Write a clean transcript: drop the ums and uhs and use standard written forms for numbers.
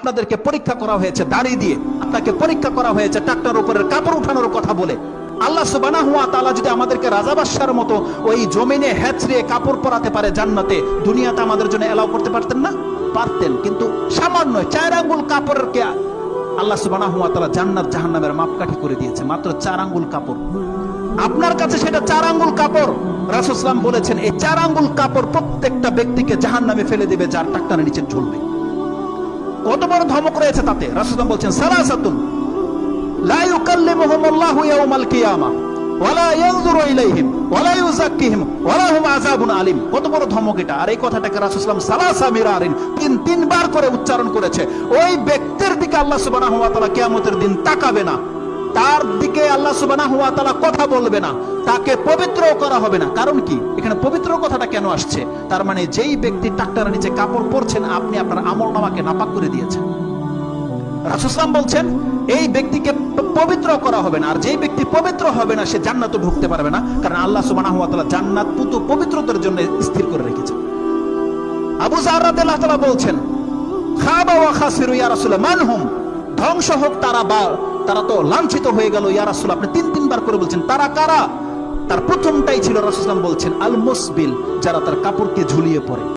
আপনাদেরকে পরীক্ষা করা হয়েছে দাড়ি দিয়ে, আপনাকে পরীক্ষা করা হয়েছে টাকটার উপরের কাপড় উঠানোর কথা বলে। আল্লাহ সুবহানাহু ওয়া তাআলা যদি আমাদেরকে রাজা বাদশার মতো ওই জমিনে হেঁচড়ে কাপড় পরাতে পারে জান্নাতে, দুনিয়াতে আমাদের জন্য এলাও করতে পারতেন না? পারতেন, কিন্তু সামান্য 4 আঙ্গুল কাপড়ের কে আল্লাহ সুবহানাহু ওয়া তাআলা জান্নাত জাহান্নামের মাপকাঠি করে দিয়েছে, মাত্র 4 আঙ্গুল কাপড়। আপনার কাছে সেটা 4 আঙ্গুল কাপড়। রাসূল সাল্লাল্লাহু আলাইহি ওয়াসাল্লাম বলেছেন এই 4 আঙ্গুল কাপড় প্রত্যেকটা ব্যক্তিকে জাহান্নামে ফেলে দেবে যার টাকটানের নিচে ঝুলবে। কত বড় ধমক রয়েছে তাতে। রাসূল সাল্লাল্লাহু আলাইহি ওয়াসাল্লাম বলছেন সালাসাতুন লা ইউকাল্লিমুহুমুল্লাহু ইয়াওমাল কিয়ামা ওয়ালা ইয়ানজুরু ইলাইহিম ওয়ালা ইউযাক্কিহিম ওয়ালা হুম আযাবুন আলীম। কত বড় ধমক এটা। আর এই কথাটাকে রাসূল সাল্লাল্লাহু আলাইহি ওয়াসাল্লাম সালাসা মিরারিন তিনবার করে উচ্চারণ করেছে। ওই ব্যক্তির দিকে আল্লাহ সুবহানাহু ওয়া তাআলা কিয়ামতের দিন তাকাবে না, তার দিকে আল্লাহ সুবহানাহু ওয়া তাআলা কথা বলবে না, তাকে পবিত্র করা হবে না। কারণ কি? এখানে পবিত্র কথাটা কেন আসছে? তার মানে যেই ব্যক্তি টাকটার নিচে কাপড় পরছেন আপনি আপনার আমলনামাকে নাপাক করে দিয়েছেন। রাসূল সাল্লাল্লাহু আলাইহি ওয়াসাল্লাম বলছেন এই ব্যক্তিকে পবিত্র করা হবে না, আর যেই ব্যক্তি পবিত্র হবে না সে জান্নাতে ঢুকতে পারবে না, কারণ আল্লাহ সুবহানাহু ওয়া তাআলা জান্নাত পুত পবিত্রতার জন্য স্থির করে রেখেছেন। আবু যার রাদিয়াল্লাহু তাআলা বলছেন খাবা ওয়া খাসিরু ইয়া রাসূলুল্লাহ মানহুম, ধ্বংস হোক তারা, বা তারা তো লাঞ্ছিত হয়ে গেল ইয়া রাসূল। আপনি তিনবার করে বলছেন তারা কারা? তার প্রথমটাই ছিল রাসূল সাল্লাল্লাহু আলাইহি ওয়াসাল্লাম বলছেন আল মুসবিল, যারা তার কাপড়কে ঝুলিয়ে পড়ে।